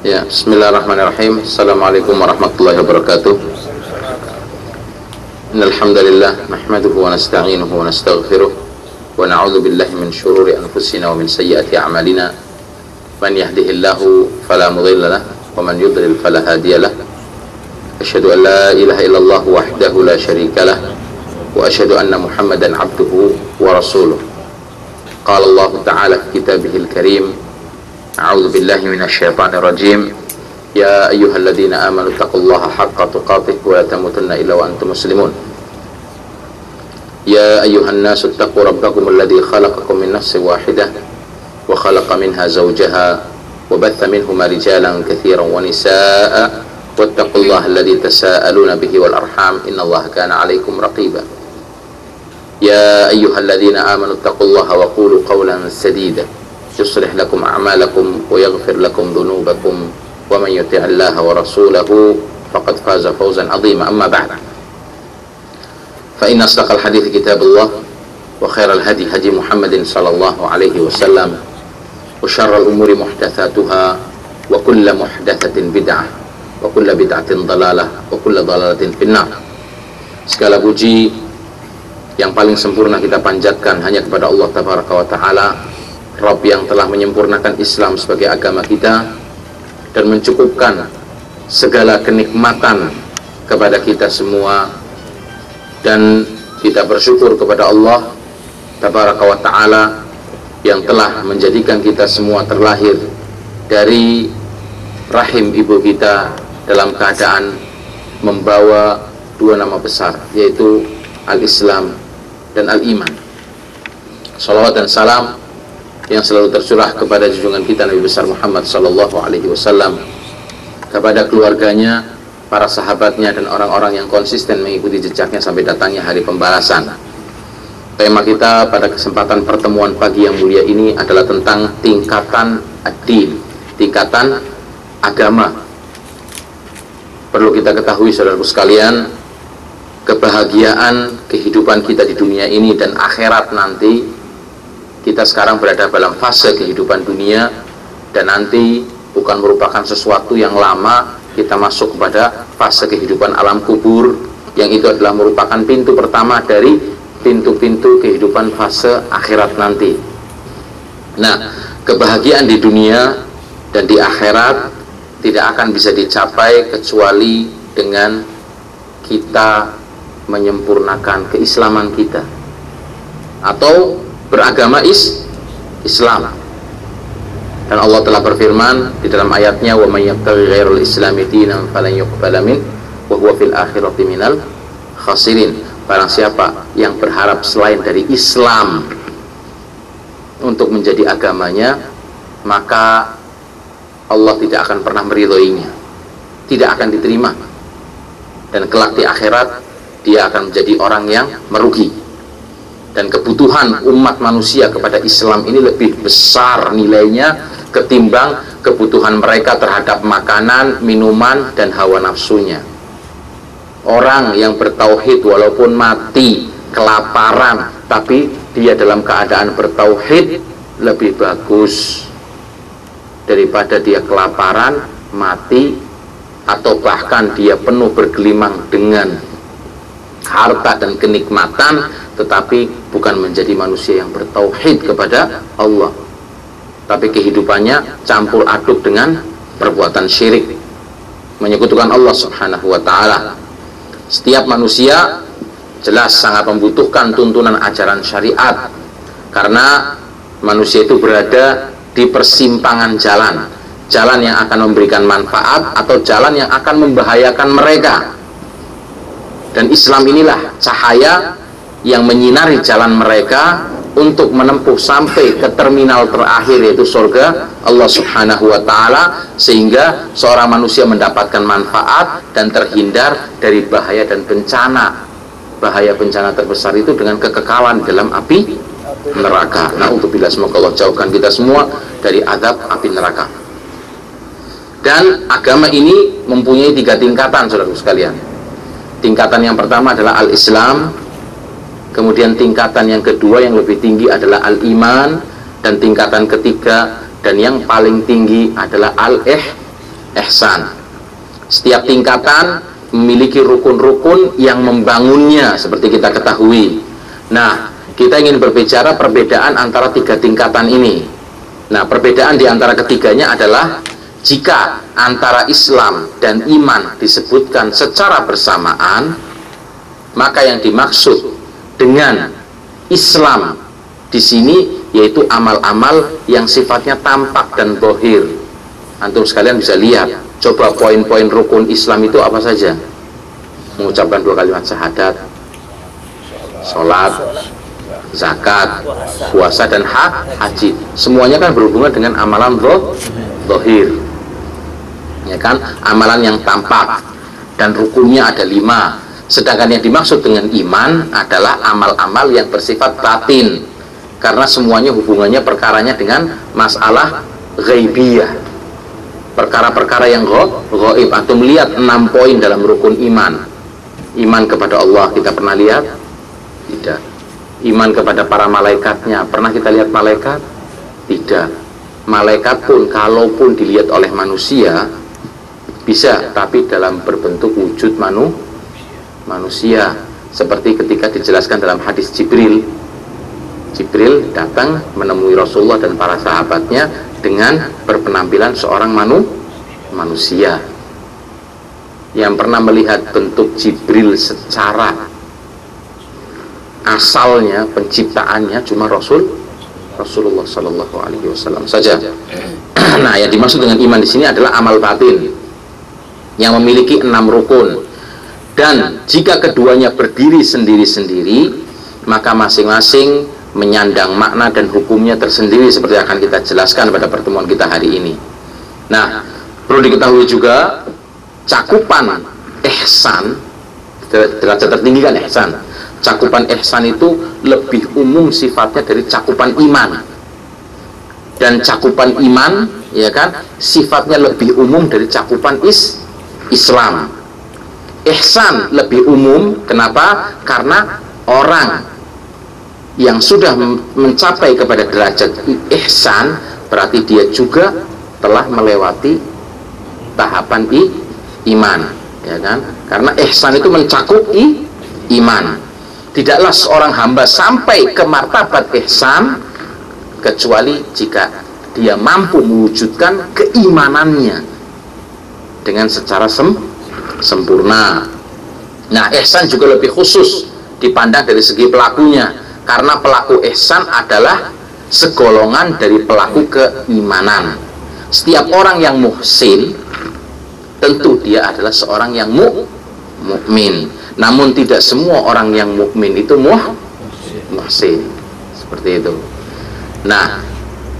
Ya, bismillahirrahmanirrahim. Assalamualaikum warahmatullahi wabarakatuh. Innal hamdalillah nahmaduhu wa nasta'inuhu wa nastaghfiruh wa na'udzu billahi min shururi anfusina wa min sayyiati a'malina. Man yahdihillahu fala mudilla lahu wa man yudlil fala hadiya lahu. Asyhadu an la ilaha illallah wahdahu la syarika lahu wa asyhadu anna Muhammadan 'abduhu wa rasuluh. Qala Allah ta'ala fi kitabihil karim. A'udzu billahi minasyaitonir rajim. Ya ayyuhalladzina amanu taqullaha haqqa tuqatih wa la tamutunna illa wa antum muslimun. Ya ayyuhan nasu taqu rabbakum alladzi khalaqakum min nafsin wahidah wa khalaqa minha zawjaha wa batha minhuma rijalan katsiran wa nisaa'a wattaqullaha alladzi tasaaluna bihi wal arham innallaha kana 'alaikum raqiba. Ya ayyuhalladzina amanu taqullaha wa qulu qawlan sadida يصلح لكم أعمالكم ويغفر لكم ذنوبكم ومن يطع الله ورسوله فقد فاز فوزا عظيما. أما بعد فإن أصدق الحديث كتاب الله وخير الهدي هدي محمد صلى الله عليه وسلم وشر الأمور محدثاتها وكل محدثة بدعة وكل بدعة ضلالة وكل ضلالة في النار. Segala puji yang paling sempurna kita panjatkan hanya kepada Allah Tabaraka wa Ta'ala, Rabb yang telah menyempurnakan Islam sebagai agama kita dan mencukupkan segala kenikmatan kepada kita semua, dan kita bersyukur kepada Allah Tabaraka wa Ta'ala yang telah menjadikan kita semua terlahir dari rahim ibu kita dalam keadaan membawa dua nama besar, yaitu Al-Islam dan Al-Iman. Salawat dan salam yang selalu tercurah kepada junjungan kita Nabi besar Muhammad sallallahu alaihi wasallam, kepada keluarganya, para sahabatnya, dan orang-orang yang konsisten mengikuti jejaknya sampai datangnya hari pembalasan. Tema kita pada kesempatan pertemuan pagi yang mulia ini adalah tentang tingkatan ad-din, tingkatan agama. Perlu kita ketahui saudaraku sekalian, kebahagiaan kehidupan kita di dunia ini dan akhirat nanti, kita sekarang berada dalam fase kehidupan dunia, dan nanti bukan merupakan sesuatu yang lama, kita masuk kepada fase kehidupan alam kubur, yang itu adalah merupakan pintu pertama dari pintu-pintu kehidupan fase akhirat nanti. Nah, kebahagiaan di dunia dan di akhirat tidak akan bisa dicapai kecuali dengan kita menyempurnakan keislaman kita atau beragama Islam. Dan Allah telah berfirman di dalam ayatnya, wa may yabtaghi ghairal islami dinan falan yuqbala min wa huwa fil akhirati minal khasirin. Barang siapa yang berharap selain dari Islam untuk menjadi agamanya, maka Allah tidak akan pernah meridhoinya, tidak akan diterima, dan kelak di akhirat dia akan menjadi orang yang merugi. Dan kebutuhan umat manusia kepada Islam ini lebih besar nilainya ketimbang kebutuhan mereka terhadap makanan, minuman, dan hawa nafsunya. Orang yang bertauhid walaupun mati kelaparan, tapi dia dalam keadaan bertauhid lebih bagus daripada dia kelaparan, mati, atau bahkan dia penuh bergelimang dengan harta dan kenikmatan, tetapi bukan menjadi manusia yang bertauhid kepada Allah, tapi kehidupannya campur aduk dengan perbuatan syirik, menyekutukan Allah subhanahu wa ta'ala. Setiap manusia jelas sangat membutuhkan tuntunan ajaran syariat, karena manusia itu berada di persimpangan jalan, jalan yang akan memberikan manfaat atau jalan yang akan membahayakan mereka. Dan Islam inilah cahaya yang menyinari jalan mereka untuk menempuh sampai ke terminal terakhir, yaitu surga Allah subhanahu wa ta'ala, sehingga seorang manusia mendapatkan manfaat dan terhindar dari bahaya dan bencana. Bahaya bencana terbesar itu dengan kekekalan dalam api neraka. Na'udzubillah, semoga Allah jauhkan kita semua dari azab api neraka. Dan agama ini mempunyai 3 tingkatan saudara sekalian. Tingkatan yang pertama adalah al-Islam, kemudian tingkatan yang kedua yang lebih tinggi adalah al-Iman, dan tingkatan ketiga dan yang paling tinggi adalah ihsan. Setiap tingkatan memiliki rukun-rukun yang membangunnya seperti kita ketahui. Nah, kita ingin berbicara perbedaan antara 3 tingkatan ini. Nah, perbedaan di antara ketiganya adalah jika antara Islam dan iman disebutkan secara bersamaan, maka yang dimaksud dengan Islam di sini yaitu amal-amal yang sifatnya tampak dan zahir. Antum sekalian bisa lihat, coba poin-poin rukun Islam itu apa saja? Mengucapkan 2 kalimat syahadat, sholat, zakat, puasa, dan haji. Semuanya kan berhubungan dengan amalan zahir, ya kan? Amalan yang tampak, dan rukunnya ada 5. Sedangkan yang dimaksud dengan iman adalah amal-amal yang bersifat batin, karena semuanya hubungannya perkaranya dengan masalah ghaibiyah, perkara-perkara yang ghaib. Antum lihat 6 poin dalam rukun iman. Iman kepada Allah kita pernah lihat? Tidak. Iman kepada para malaikatnya, pernah kita lihat malaikat? Tidak. Malaikat pun kalaupun dilihat oleh manusia bisa, tapi dalam berbentuk wujud manusia, seperti ketika dijelaskan dalam hadis Jibril. Jibril datang menemui Rasulullah dan para sahabatnya dengan berpenampilan seorang manusia. Yang pernah melihat bentuk Jibril secara asalnya, penciptaannya cuma Rasulullah Shallallahu Alaihi Wasallam saja. Nah, yang dimaksud dengan iman di sini adalah amal batin yang memiliki 6 rukun, dan jika keduanya berdiri sendiri-sendiri, maka masing-masing menyandang makna dan hukumnya tersendiri seperti akan kita jelaskan pada pertemuan kita hari ini. Nah, perlu diketahui juga cakupan ihsan, derajat tertinggi kan ihsan. Cakupan ihsan itu lebih umum sifatnya dari cakupan iman, dan cakupan iman, ya kan, sifatnya lebih umum dari cakupan Islam. Ihsan lebih umum, kenapa? Karena orang yang sudah mencapai kepada derajat ihsan berarti dia juga telah melewati tahapan iman, ya kan? Karena ihsan itu mencakup iman. Tidaklah seorang hamba sampai ke martabat ihsan kecuali jika dia mampu mewujudkan keimanannya dengan secara sempurna. Nah, ihsan juga lebih khusus dipandang dari segi pelakunya, karena pelaku ihsan adalah segolongan dari pelaku keimanan. Setiap orang yang muhsin tentu dia adalah seorang yang mukmin. Namun tidak semua orang yang mukmin itu muhsin. Seperti itu. Nah,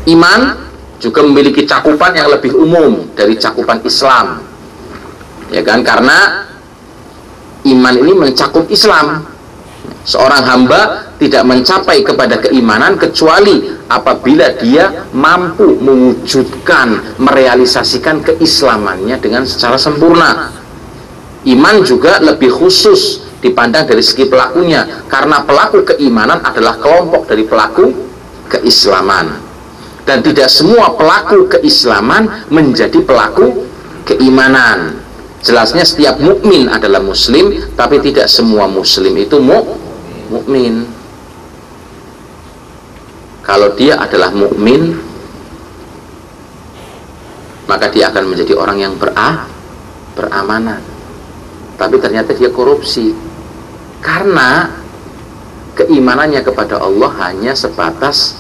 iman juga memiliki cakupan yang lebih umum dari cakupan Islam. Ya kan? Karena iman ini mencakup Islam. Seorang hamba tidak mencapai kepada keimanan kecuali apabila dia mampu mewujudkan, merealisasikan keislamannya dengan secara sempurna. Iman juga lebih khusus dipandang dari segi pelakunya, karena pelaku keimanan adalah kelompok dari pelaku keislaman, dan tidak semua pelaku keislaman menjadi pelaku keimanan. Jelasnya setiap mukmin adalah muslim, tapi tidak semua muslim itu mukmin. Kalau dia adalah mukmin, maka dia akan menjadi orang yang beramanah. Tapi ternyata dia korupsi, karena keimanannya kepada Allah hanya sebatas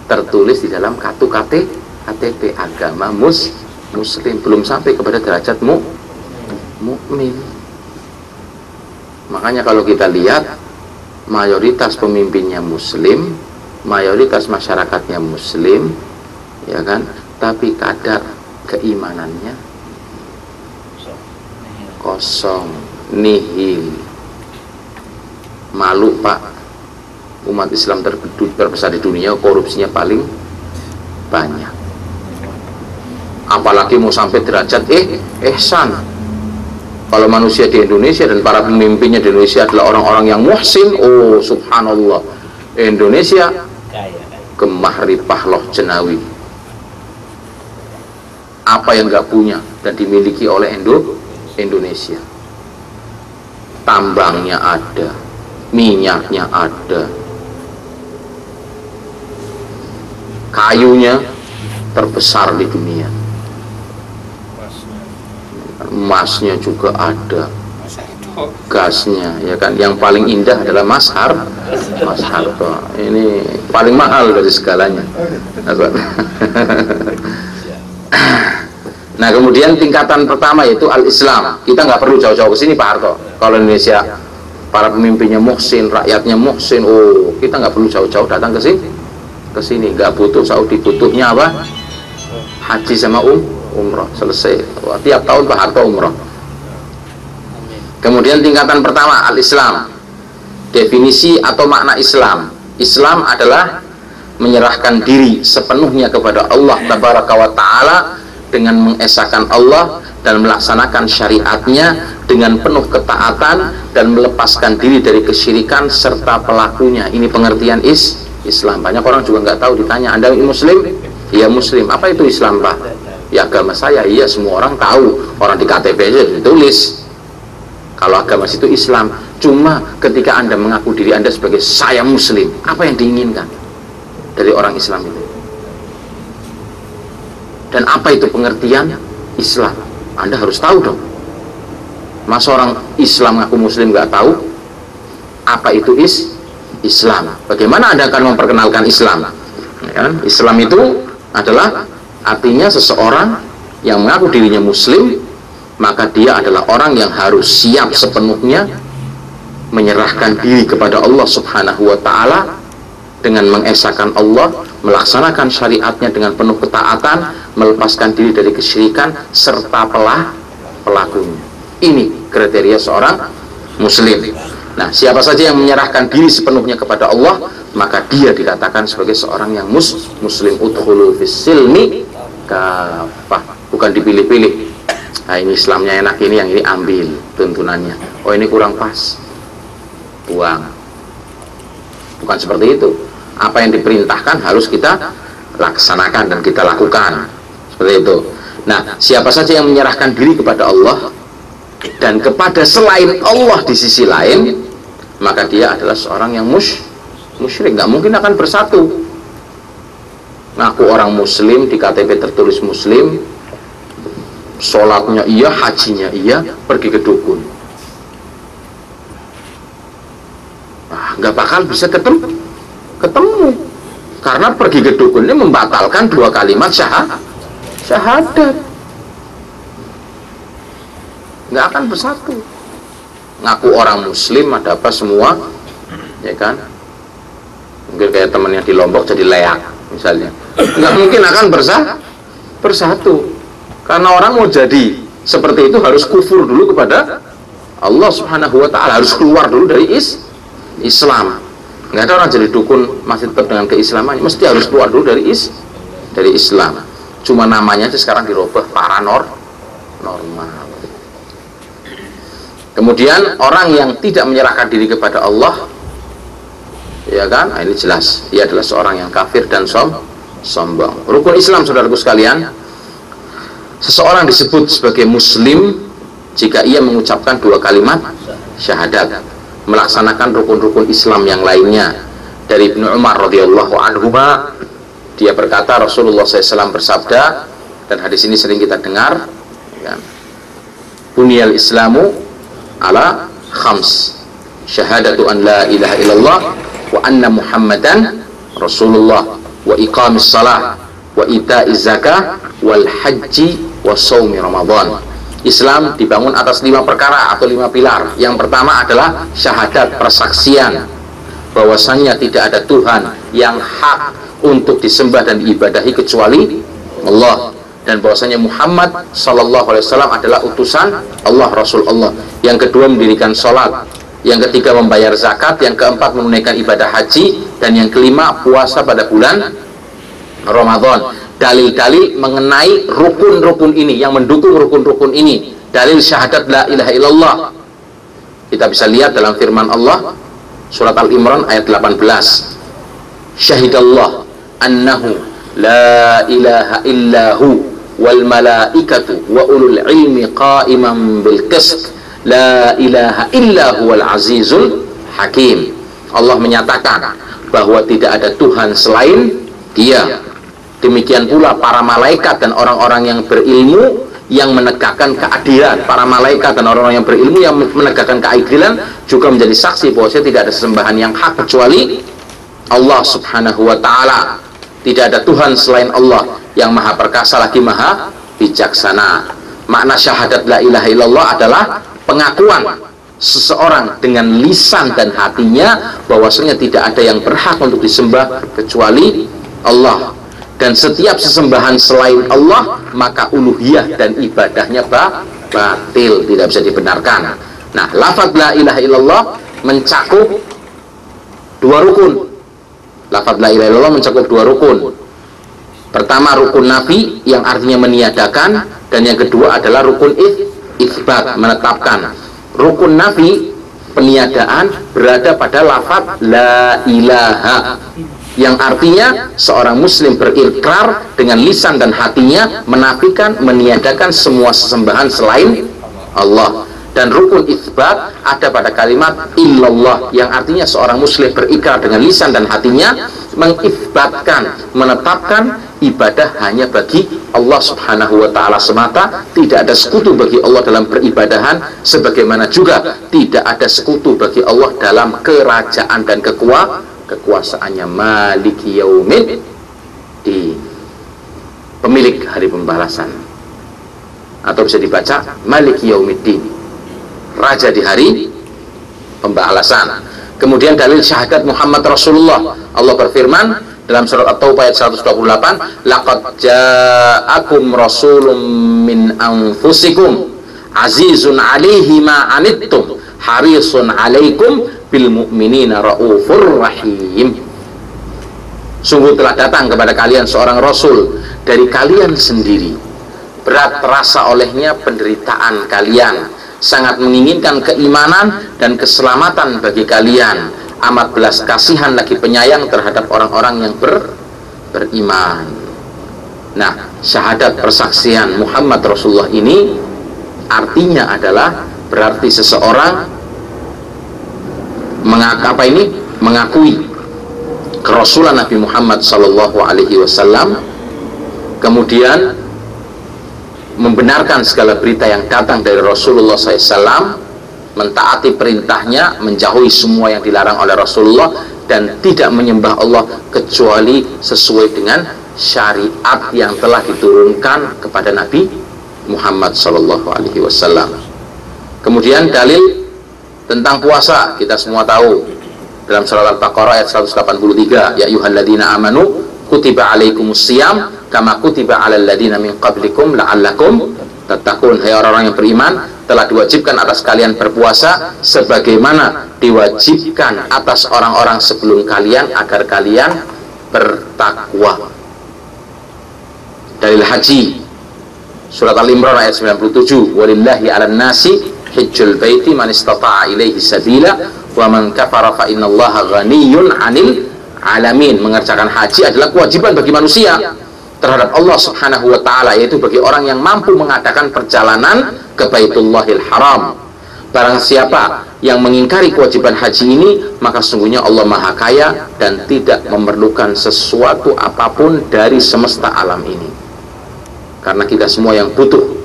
tertulis di dalam kartu KTP agama muslim, belum sampai kepada derajat mukmin. Makanya kalau kita lihat mayoritas pemimpinnya muslim, mayoritas masyarakatnya muslim, ya kan, tapi kadar keimanannya kosong, nihil. Malu Pak, umat Islam terbesar di dunia korupsinya paling banyak, apalagi mau sampai derajat ihsan. Kalau manusia di Indonesia dan para pemimpinnya di Indonesia adalah orang-orang yang muhsin, oh subhanallah, Indonesia gemah ripah loh jenawi. apa yang nggak punya dan dimiliki oleh Indonesia. Tambangnya ada, minyaknya ada, kayunya terbesar di dunia, emasnya juga ada, gasnya ya kan, yang paling indah adalah Mas Harto, ini paling mahal dari segalanya. Nah, kemudian tingkatan pertama yaitu al-Islam. Kita nggak perlu jauh-jauh ke sini Pak Harto. Kalau Indonesia para pemimpinnya muhsin, rakyatnya muhsin, oh kita nggak perlu jauh-jauh datang ke sini. Nggak butuh Saudi, butuhnya apa? Haji sama umroh, selesai. Wah, tiap tahun Pak Harto umroh. Kemudian tingkatan pertama al-Islam. Definisi atau makna Islam. Islam adalah menyerahkan diri sepenuhnya kepada Allah Tabaraka wa Ta'ala dengan mengesahkan Allah dan melaksanakan syariatnya dengan penuh ketaatan dan melepaskan diri dari kesyirikan serta pelakunya. Ini pengertian Islam. Banyak orang juga nggak tahu, ditanya, Anda Muslim? Iya Muslim. Apa itu Islam Pak? Ya agama saya. Iya, semua orang tahu, orang di KTP aja ditulis kalau agama itu Islam. Cuma ketika Anda mengaku diri Anda sebagai saya Muslim, apa yang diinginkan dari orang Islam itu? Dan apa itu pengertian Islam? Anda harus tahu dong. Masa orang Islam ngaku Muslim nggak tahu apa itu Islam? Bagaimana Anda akan memperkenalkan Islam? Ya, Islam itu adalah artinya seseorang yang mengaku dirinya Muslim, maka dia adalah orang yang harus siap sepenuhnya menyerahkan diri kepada Allah Subhanahu wa Ta'ala dengan mengesahkan Allah, melaksanakan syariatnya dengan penuh ketaatan, melepaskan diri dari kesyirikan serta pelakunya. Ini kriteria seorang Muslim. Nah, siapa saja yang menyerahkan diri sepenuhnya kepada Allah, maka dia dikatakan sebagai seorang yang Muslim. Udkhulu fis-silmi kafah, bukan dipilih-pilih. Nah, ini Islamnya enak, ini yang ini ambil tuntunannya. Oh, ini kurang pas, buang. Bukan seperti itu. Apa yang diperintahkan harus kita laksanakan dan kita lakukan, seperti itu. Nah, siapa saja yang menyerahkan diri kepada Allah dan kepada selain Allah di sisi lain, maka dia adalah seorang yang musyrik. Nggak mungkin akan bersatu. Ngaku orang Muslim, di KTP tertulis Muslim, sholatnya iya, hajinya iya, pergi ke dukun. Nah, nggak bakal bisa ketemu, karena pergi ke dukun ini membatalkan 2 kalimat syahadat. Nggak akan bersatu. Ngaku orang Muslim ada apa semua, ya kan? Mungkin kayak temannya di Lombok jadi leak misalnya. Nggak mungkin akan bersatu. Karena orang mau jadi seperti itu harus kufur dulu kepada Allah Subhanahu wa Ta'ala, harus keluar dulu dari Islam. Nggak ada orang jadi dukun masih tetap dengan keislamannya, mesti harus keluar dulu dari Islam. Cuma namanya aja sekarang dirubah paranormal. Kemudian orang yang tidak menyerahkan diri kepada Allah, ya kan? Nah, ini jelas dia adalah seorang yang kafir dan sombong. Rukun Islam, saudaraku sekalian, seseorang disebut sebagai Muslim jika ia mengucapkan 2 kalimat syahadat, melaksanakan rukun-rukun Islam yang lainnya. Dari Ibnu Umar radhiyallahu anhu, dia berkata, Rasulullah SAW bersabda, dan hadis ini sering kita dengar, ya, Bunyal Islamu ala khams, syahadatu an la ilaha illallah wa anna Muhammadan Rasulullah wa iqamis salah wa ita'iz zakah wal haji wa shaumi Ramadan. Islam dibangun atas 5 perkara atau 5 pilar. Yang pertama adalah syahadat, persaksian bahwasannya tidak ada Tuhan yang hak untuk disembah dan diibadahi kecuali Allah, dan bahwasanya Muhammad sallallahu alaihi wasallam adalah utusan Allah, Rasul Allah. Yang kedua mendirikan sholat, yang ketiga membayar zakat, yang keempat menunaikan ibadah haji, dan yang kelima puasa pada bulan Ramadan. Dalil-dalil mengenai rukun-rukun ini, yang mendukung rukun-rukun ini, dalil syahadat la ilaha illallah, kita bisa lihat dalam firman Allah surat Al-Imran ayat 18, syahidallah annahu la ilaha illahu wal malaikatu wa ulul ilmi qa'iman bil qist la ilaha illa huwal azizul hakim. Allah menyatakan bahwa tidak ada Tuhan selain Dia. Demikian pula para malaikat dan orang-orang yang berilmu yang menegakkan keadilan. Para malaikat dan orang-orang yang berilmu yang menegakkan keadilan juga menjadi saksi bahwa tidak ada sesembahan yang hak kecuali Allah subhanahu wa ta'ala. Tidak ada Tuhan selain Allah yang maha perkasa lagi maha bijaksana. Makna syahadat la ilaha illallah adalah pengakuan seseorang dengan lisan dan hatinya bahwasanya tidak ada yang berhak untuk disembah kecuali Allah, dan setiap sesembahan selain Allah maka uluhiyah dan ibadahnya batil, tidak bisa dibenarkan. Nah, lafaz la ilaha illallah mencakup dua rukun. Lafaz la ilaha illallah mencakup dua rukun. Pertama rukun nafi yang artinya meniadakan, dan yang kedua adalah rukun itsbat, menetapkan. Rukun nafi peniadaan berada pada lafaz la ilaha yang artinya seorang muslim berikrar dengan lisan dan hatinya menafikan, meniadakan semua sesembahan selain Allah. Dan rukun itsbat ada pada kalimat illallah yang artinya seorang muslim berikrar dengan lisan dan hatinya mengitsbatkan, menetapkan ibadah hanya bagi Allah subhanahu wa ta'ala semata, tidak ada sekutu bagi Allah dalam peribadahan, sebagaimana juga tidak ada sekutu bagi Allah dalam kerajaan dan kekuasaannya. Maliki yaumid, di pemilik hari pembalasan, atau bisa dibaca Maliki yaumiddin, raja di hari pembalasan. Kemudian dalil syahadat Muhammad Rasulullah, Allah berfirman dalam surat At-Taubah ayat 128, laqad ja'akum rasulun min anfusikum azizun 'alaihi ma 'anittum harisun 'alaikum bil mu'minina raufur rahim. Sungguh telah datang kepada kalian seorang rasul dari kalian sendiri, berat terasa olehnya penderitaan kalian, sangat menginginkan keimanan dan keselamatan bagi kalian, amat belas kasihan lagi penyayang terhadap orang-orang yang beriman. Nah, syahadat persaksian Muhammad Rasulullah ini artinya adalah berarti seseorang mengakui kerasulan Nabi Muhammad Sallallahu Alaihi Wasallam, kemudian membenarkan segala berita yang datang dari Rasulullah SAW, mentaati perintahnya, menjauhi semua yang dilarang oleh Rasulullah, dan tidak menyembah Allah kecuali sesuai dengan syariat yang telah diturunkan kepada Nabi Muhammad Sallallahu Alaihi Wasallam. Kemudian dalil tentang puasa kita semua tahu dalam surat Al-Baqarah ayat 183, ya ayyuhalladzina amanu kutiba alaikumusiyam kama kutiba alal ladzina min qablikum la'allakum tattaqun. Hai orang-orang yang beriman, telah diwajibkan atas kalian berpuasa sebagaimana diwajibkan atas orang-orang sebelum kalian agar kalian bertakwa. Dalil haji surat Al-Imran ayat 97, walillahi 'alan nasi hajjul baiti man istata'a ilaihi sabila wa man kafara fa innallaha ghaniyyun 'anil alamin. Mengerjakan haji adalah kewajiban bagi manusia terhadap Allah subhanahu wa ta'ala, yaitu bagi orang yang mampu mengadakan perjalanan ke Baitullahil Haram. Barang siapa yang mengingkari kewajiban haji ini, maka sesungguhnya Allah maha kaya dan tidak memerlukan sesuatu apapun dari semesta alam ini, karena kita semua yang butuh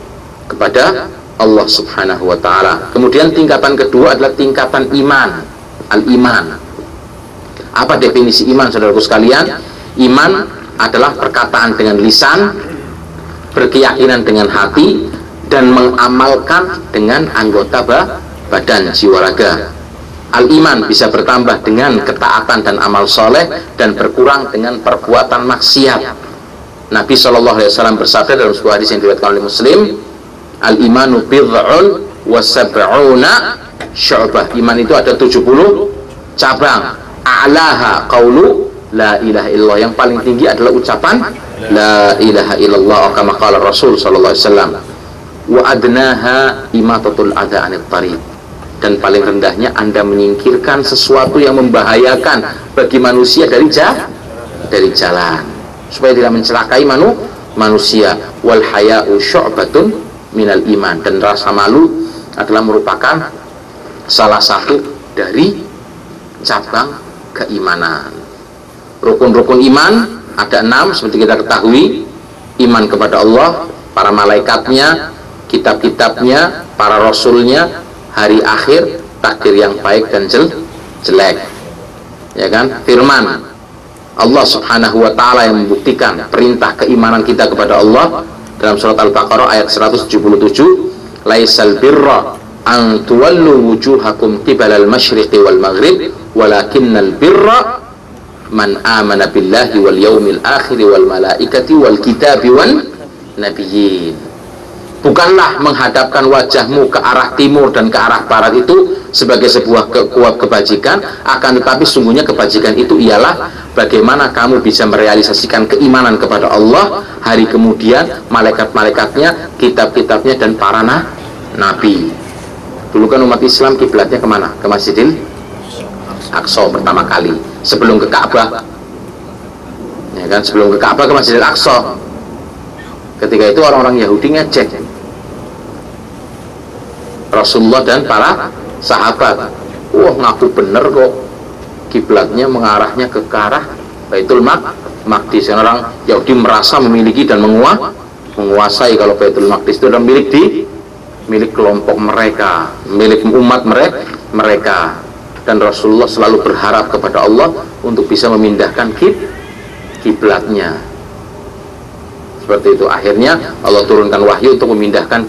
kepada Allah subhanahu wa ta'ala. Kemudian tingkatan kedua adalah tingkatan iman, al-iman. Apa definisi iman, saudaraku sekalian? Iman adalah perkataan dengan lisan, berkeyakinan dengan hati, dan mengamalkan dengan anggota badan, jiwa raga. Al-iman bisa bertambah dengan ketaatan dan amal soleh, dan berkurang dengan perbuatan maksiat. Nabi SAW bersabda dalam sebuah hadis yang diriwayatkan oleh Muslim, al-imanu bid'un wa sab'una syu'bah. Iman itu ada 70 cabang. A'laha qaulu la ilaha illallah, yang paling tinggi adalah ucapan la ilaha illallah kama qala Rasul sallallahu alaihi wasallam. Wa adnaha imatatul adha 'anit tariq, dan paling rendahnya Anda menyingkirkan sesuatu yang membahayakan bagi manusia dari jalan, supaya tidak mencelakai manusia. Wal haya'u syu'batun minal iman, dan rasa malu adalah merupakan salah satu dari cabang keimanan. Rukun-rukun iman ada 6 seperti kita ketahui: iman kepada Allah, para malaikatnya, kitab-kitabnya, para rasulnya, hari akhir, takdir yang baik dan jelek, ya kan? Firman Allah Subhanahu wa ta'ala yang membuktikan perintah keimanan kita kepada Allah dalam surat Al-Baqarah ayat 177, laisal birra an tuwallu wujuhakum qibalal masyriqi wal maghrib walakinnal birra man amana billahi wal yaumil akhir wal malaikati wal kitabi wan nabiyyin. Bukanlah menghadapkan wajahmu ke arah timur dan ke arah barat itu sebagai sebuah kebajikan, akan tetapi sungguhnya kebajikan itu ialah bagaimana kamu bisa merealisasikan keimanan kepada Allah, hari kemudian, malaikat-malaikatnya, kitab-kitabnya, dan para nabi. Dulu kan umat Islam kiblatnya kemana? Ke Masjidil Aqsa pertama kali, sebelum ke Ka'bah, ya kan? Sebelum ke Ka'bah ke Masjidil Aqsa. Ketika itu orang-orang Yahudi ngecek Rasulullah dan para sahabat, wah ngaku bener kok kiblatnya mengarahnya ke arah Baitul Maqdis. Orang Yahudi merasa memiliki dan menguasai kalau Baitul Maqdis itu adalah milik kelompok mereka, milik umat mereka. Dan Rasulullah selalu berharap kepada Allah untuk bisa memindahkan kiblatnya. Seperti itu, akhirnya Allah turunkan wahyu untuk memindahkan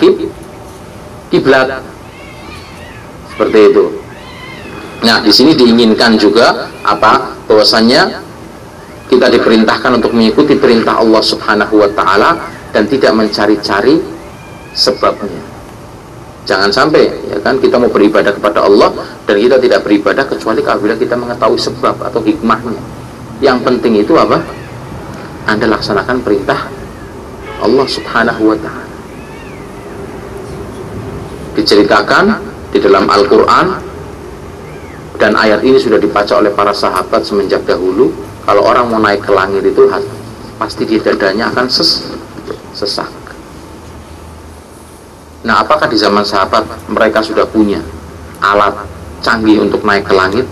kiblat. Seperti itu. Nah, di sini diinginkan juga apa? Bahwasannya kita diperintahkan untuk mengikuti perintah Allah Subhanahu wa ta'ala dan tidak mencari-cari sebabnya. Jangan sampai, ya kan, kita mau beribadah kepada Allah dan kita tidak beribadah kecuali apabila kita mengetahui sebab atau hikmahnya. Yang penting itu apa? Anda laksanakan perintah Allah Subhanahu wa ta'ala. Diceritakan di dalam Al-Quran, dan ayat ini sudah dibaca oleh para sahabat semenjak dahulu, kalau orang mau naik ke langit itu pasti di dadanya akan sesak. Nah, apakah di zaman sahabat mereka sudah punya alat canggih untuk naik ke langit?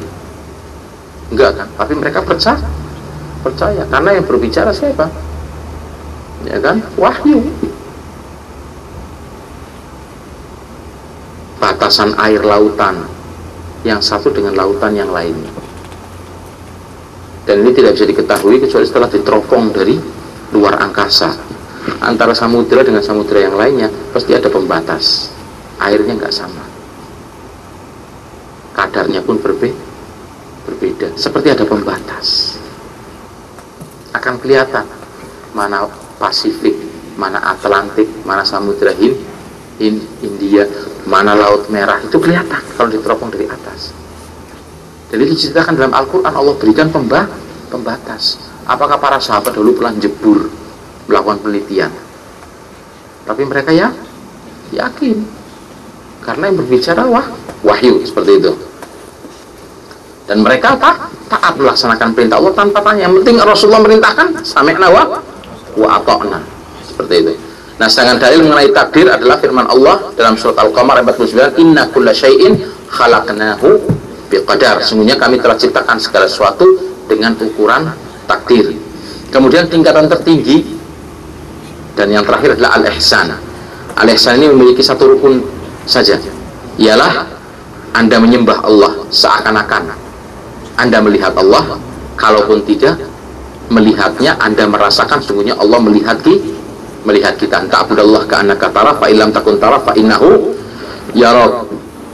Enggak kan? Tapi mereka percaya karena yang berbicara siapa? Ya kan? Wahyu. Batasan air lautan yang satu dengan lautan yang lainnya, dan ini tidak bisa diketahui kecuali setelah diteropong dari luar angkasa. Antara samudera dengan samudera yang lainnya pasti ada pembatas, airnya nggak sama, kadarnya pun berbeda, seperti ada pembatas. Akan kelihatan mana Pasifik, mana Atlantik, mana samudera India, mana Laut Merah, itu kelihatan kalau diteropong dari atas. Jadi diceritakan dalam Al-Quran, Allah berikan pembatas. Apakah para sahabat dulu pernah jebur melakukan penelitian? Tapi mereka yakin karena yang berbicara wahyu, seperti itu. Dan mereka taat melaksanakan perintah Allah tanpa tanya. Yang penting Rasulullah merintahkan, sami'na wa ata'na, seperti itu. Nah, sedangkan dalil mengenai takdir adalah firman Allah dalam surat Al-Qamar ayat 49, inna kulla syai'in khalaqnahu biqadar. Sungguhnya kami telah ciptakan segala sesuatu dengan ukuran takdir. Kemudian tingkatan tertinggi dan yang terakhir adalah al-ihsan. Al-ihsan ini memiliki satu rukun saja, ialah Anda menyembah Allah seakan-akan Anda melihat Allah, kalaupun tidak melihatnya, Anda merasakan sungguhnya Allah melihat kita. Ta'budallah ka'annaka tara fa illam takun tara fa innahu yarak.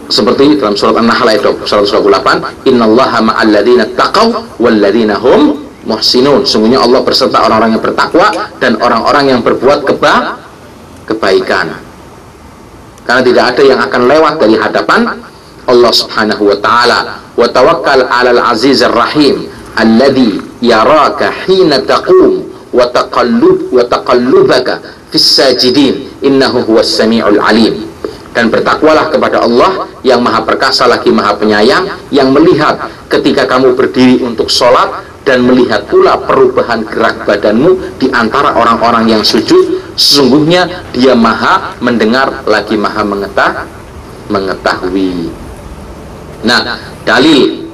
Seperti dalam surat An-Nahl ayat 128, innallaha ma'al ladzina taqaw wal ladzina hum muhsinun. Sungguhnya Allah berserta orang-orang yang bertakwa dan orang-orang yang berbuat kebaikan. Karena tidak ada yang akan lewat dari hadapan Allah Subhanahu wa ta'ala. Wa tawakkal 'alal 'azizir rahim alladzi yaraka hina taqum wa taqallubaka fis sajidin innahu huwas samiul alim. Dan bertakwalah kepada Allah yang maha perkasa lagi maha penyayang, yang melihat ketika kamu berdiri untuk sholat dan melihat pula perubahan gerak badanmu di antara orang-orang yang sujud. Sesungguhnya dia maha mendengar lagi maha mengetahui. Nah, dalil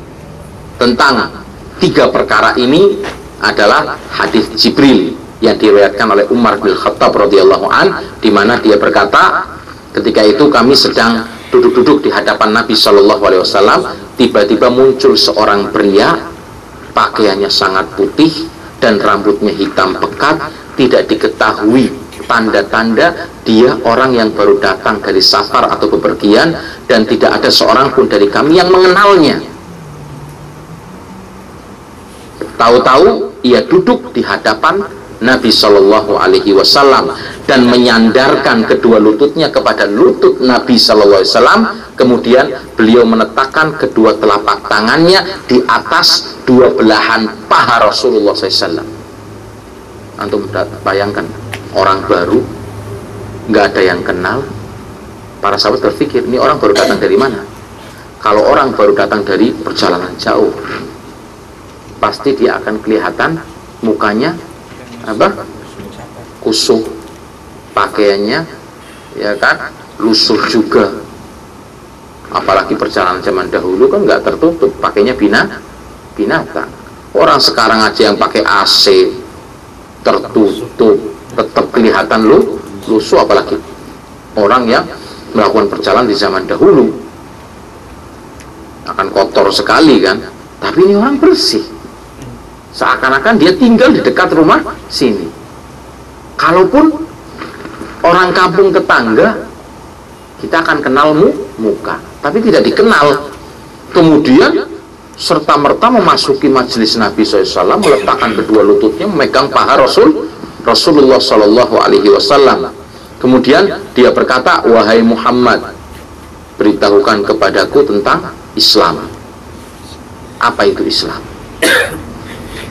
tentang 3 perkara ini adalah hadis Jibril yang diriwayatkan oleh Umar bin Khattab radhiyallahu an, di mana dia berkata, ketika itu kami sedang duduk-duduk di hadapan Nabi Shallallahu Alaihi Wasallam, tiba-tiba muncul seorang pria, pakaiannya sangat putih dan rambutnya hitam pekat, tidak diketahui tanda-tanda dia orang yang baru datang dari safar atau bepergian, dan tidak ada seorang pun dari kami yang mengenalnya. Tahu-tahu ia duduk di hadapan Nabi Shallallahu Alaihi Wasallam dan menyandarkan kedua lututnya kepada lutut Nabi Shallallahu Alaihi Wasallam. Kemudian beliau meletakkan kedua telapak tangannya di atas 2 belahan paha Rasulullah SAW. Antum bayangkan, orang baru, nggak ada yang kenal. Para sahabat berpikir, ini orang baru datang dari mana? Kalau orang baru datang dari perjalanan jauh, pasti dia akan kelihatan mukanya kusut, pakaiannya ya kan lusuh juga. Apalagi perjalanan zaman dahulu kan nggak tertutup, pakainya binatang. Orang sekarang aja yang pakai AC tertutup tetap kelihatan lusuh, apalagi orang yang melakukan perjalanan di zaman dahulu akan kotor sekali kan. Tapi ini orang bersih, seakan-akan dia tinggal di dekat rumah sini. Kalaupun orang kampung tetangga, kita akan kenal muka, tapi tidak dikenal. Kemudian serta-merta memasuki majelis Nabi SAW, meletakkan kedua lututnya, memegang paha Rasulullah Shallallahu Alaihi Wasallam. Kemudian dia berkata, wahai Muhammad, beritahukan kepadaku tentang Islam. Apa itu Islam?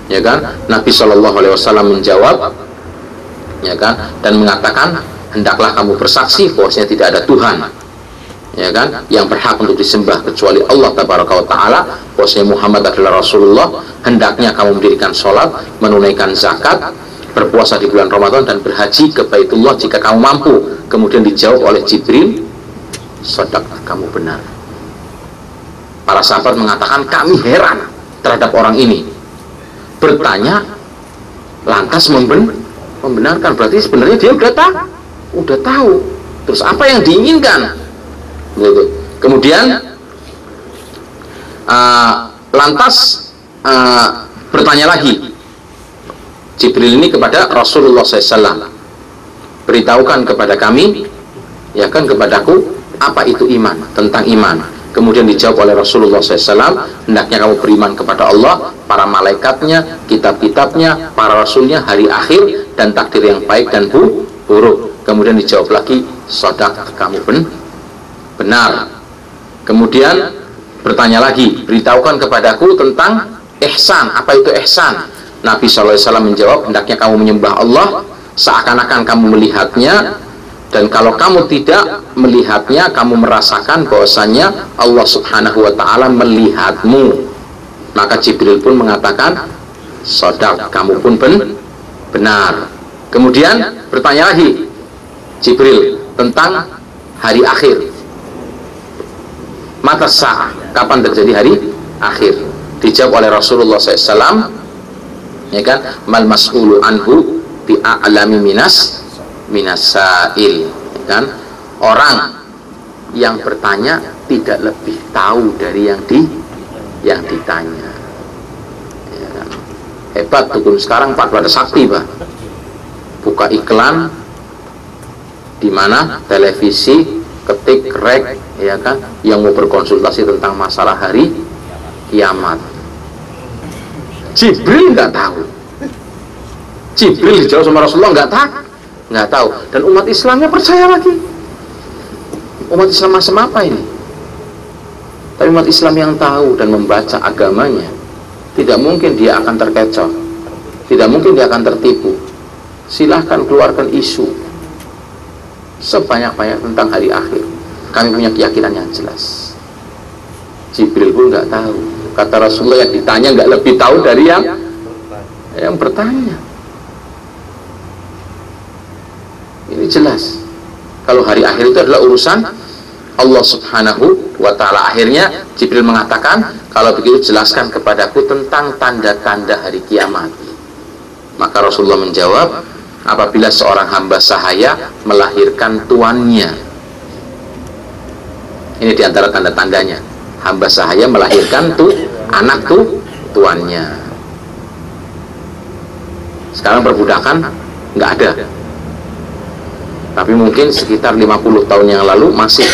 Ya kan? Nabi Shallallahu Alaihi Wasallam menjawab, ya kan, dan mengatakan, hendaklah kamu bersaksi bahwasanya tidak ada Tuhan, ya kan, yang berhak untuk disembah kecuali Allah Tabaraka wa Taala, bahwasanya Muhammad adalah Rasulullah. Hendaknya kamu mendirikan sholat, menunaikan zakat, berpuasa di bulan Ramadan, dan berhaji ke Baitullah jika kamu mampu. Kemudian dijawab oleh Jibril, shadaq, kamu benar. Para sahabat mengatakan, kami heran terhadap orang ini. Bertanya, lantas membenarkan. Berarti sebenarnya dia udah tahu. Terus apa yang diinginkan? Gitu. Kemudian lantas bertanya lagi Jibril ini kepada Rasulullah SAW, beritahukan kepada kami, ya kan, kepadaku, apa itu iman, tentang iman. Kemudian dijawab oleh Rasulullah SAW, hendaknya kamu beriman kepada Allah, para malaikatnya, kitab-kitabnya, para rasulnya, hari akhir, dan takdir yang baik dan buruk. Kemudian dijawab lagi, shadaq, kamu benar. Kemudian bertanya lagi, beritahukan kepadaku tentang ihsan. Apa itu ihsan? Nabi SAW menjawab, hendaknya kamu menyembah Allah seakan-akan kamu melihatnya, dan kalau kamu tidak melihatnya, kamu merasakan bahwasanya Allah Subhanahu wa Ta'ala melihatmu. Maka Jibril pun mengatakan, shadaq, kamu pun benar. Kemudian bertanya lagi Jibril tentang hari akhir. Mata sa'ah, kapan terjadi hari akhir? Dijawab oleh Rasulullah SAW, ya kan, mal mas'ulu anhu bi'a'lami minasail, ya kan, orang yang bertanya tidak lebih tahu dari yang ditanya, ya kan. Hebat dukun sekarang, Pak, pada sakti, Pak, buka iklan di mana televisi, ketik rek, ya kan, yang mau berkonsultasi tentang masalah hari kiamat. Jibril nggak tahu. Jibril dijawab sama Rasulullah nggak tahu. Dan umat Islamnya percaya lagi. Umat Islam macam apa ini? Tapi umat Islam yang tahu dan membaca agamanya, tidak mungkin dia akan terkecoh, tidak mungkin dia akan tertipu. Silahkan keluarkan isu sebanyak-banyak tentang hari akhir. Kami punya keyakinan yang jelas. Jibril pun nggak tahu. Kata Rasulullah, yang ditanya nggak lebih tahu dari yang bertanya. Ini jelas. Kalau hari akhir itu adalah urusan Allah Subhanahu wa ta'ala. Akhirnya Jibril mengatakan, kalau begitu jelaskan kepadaku tentang tanda-tanda hari kiamat. Maka Rasulullah menjawab, apabila seorang hamba sahaya melahirkan tuannya. Ini diantara tanda-tandanya. Hamba sahaya melahirkan anak tuannya. Sekarang perbudakan nggak ada. Tapi mungkin sekitar 50 tahun yang lalu masih,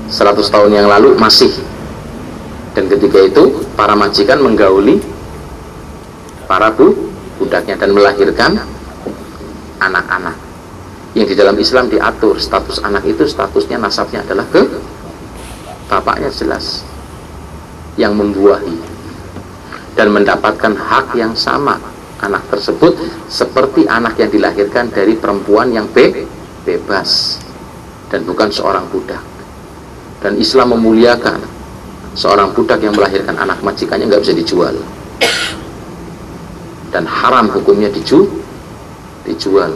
100 tahun yang lalu masih. Dan ketika itu para majikan menggauli para budaknya dan melahirkan anak-anak. Yang di dalam Islam diatur status anak itu, statusnya nasabnya adalah ke bapaknya, jelas, yang membuahi dan mendapatkan hak yang sama anak tersebut seperti anak yang dilahirkan dari perempuan yang bebas dan bukan seorang budak. Dan Islam memuliakan seorang budak yang melahirkan anak majikannya, nggak bisa dijual, dan haram hukumnya dijual.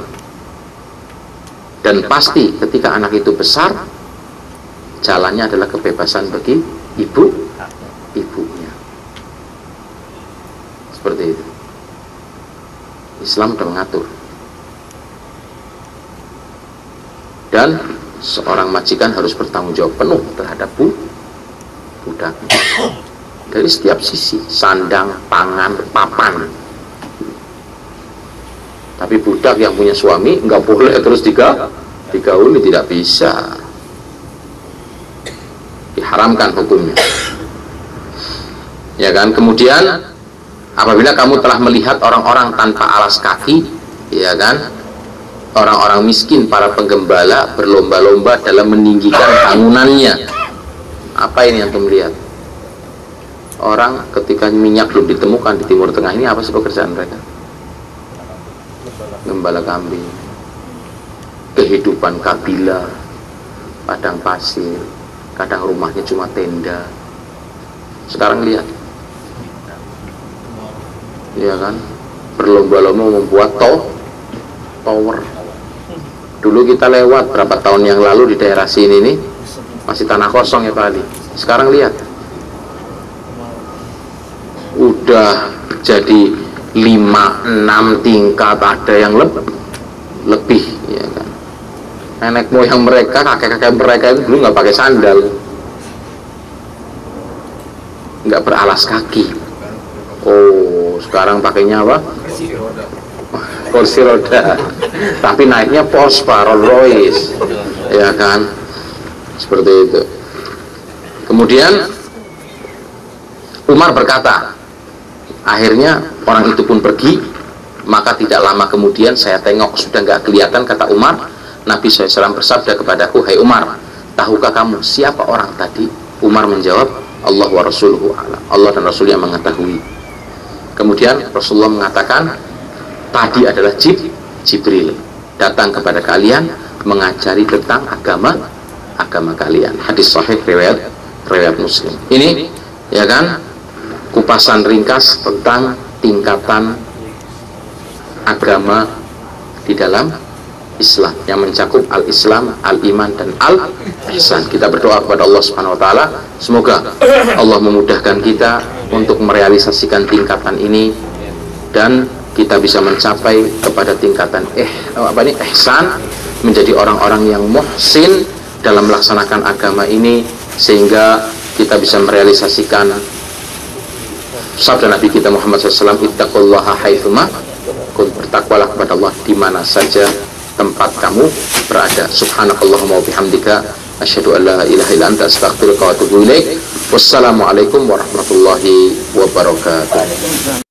Dan pasti ketika anak itu besar, jalannya adalah kebebasan bagi ibunya. Seperti itu. Islam sudah mengatur. Dan seorang majikan harus bertanggung jawab penuh terhadap budak dari setiap sisi, sandang, pangan, papan. Tapi budak yang punya suami nggak boleh terus digauli, tidak bisa, diharamkan hukumnya, ya kan. Kemudian apabila kamu telah melihat orang-orang tanpa alas kaki, ya kan, orang-orang miskin, para penggembala berlomba-lomba dalam meninggikan bangunannya. Apa ini yang kamu lihat? Orang ketika minyak belum ditemukan di Timur Tengah ini, apa sih pekerjaan mereka? Gembala kambing, kehidupan kabilah, padang pasir, kadang rumahnya cuma tenda. Sekarang lihat, ya kan, berlomba-lomba membuat tower. Dulu kita lewat berapa tahun yang lalu di daerah sini nih, masih tanah kosong ya Pak Ali. Sekarang lihat, udah jadi 5-6 tingkat, ada yang lebih, ya kan. Nenek moyang mereka, kakek-kakek mereka itu dulu nggak pakai sandal, nggak beralas kaki. Oh, sekarang pakainya apa? Kursi roda. Tapi naiknya Porsche, Rolls Royce, ya kan, seperti itu. Kemudian Umar berkata, akhirnya orang itu pun pergi. Maka tidak lama kemudian saya tengok sudah nggak kelihatan, kata Umar. Nabi SAW bersabda kepadaku, hai Umar, tahukah kamu siapa orang tadi? Umar menjawab, Allah wa Rasuluhu a'lam, Allah dan Rasul yang mengetahui. Kemudian Rasulullah mengatakan, tadi adalah Jibril datang kepada kalian mengajari tentang agama kalian. Hadis sahih riwayat Muslim. Ini, ya kan, kupasan ringkas tentang tingkatan agama di dalam Islam yang mencakup al-Islam, al-Iman, dan al-Ihsan. Kita berdoa kepada Allah Subhanahu wa ta'ala, semoga Allah memudahkan kita untuk merealisasikan tingkatan ini dan kita bisa mencapai kepada tingkatan ihsan, menjadi orang-orang yang muhsin dalam melaksanakan agama ini, sehingga kita bisa merealisasikan sabda Nabi kita Muhammad SAW, ittaqullaha haitsuma kuntum, bertakwalah kepada Allah di mana saja tempat kamu berada. Subhanakallahumma wa bihamdika asyhadu an la ilaha illa anta astaghfiruka wa atubu ilaik. Wassalamualaikum warahmatullahi wabarakatuh.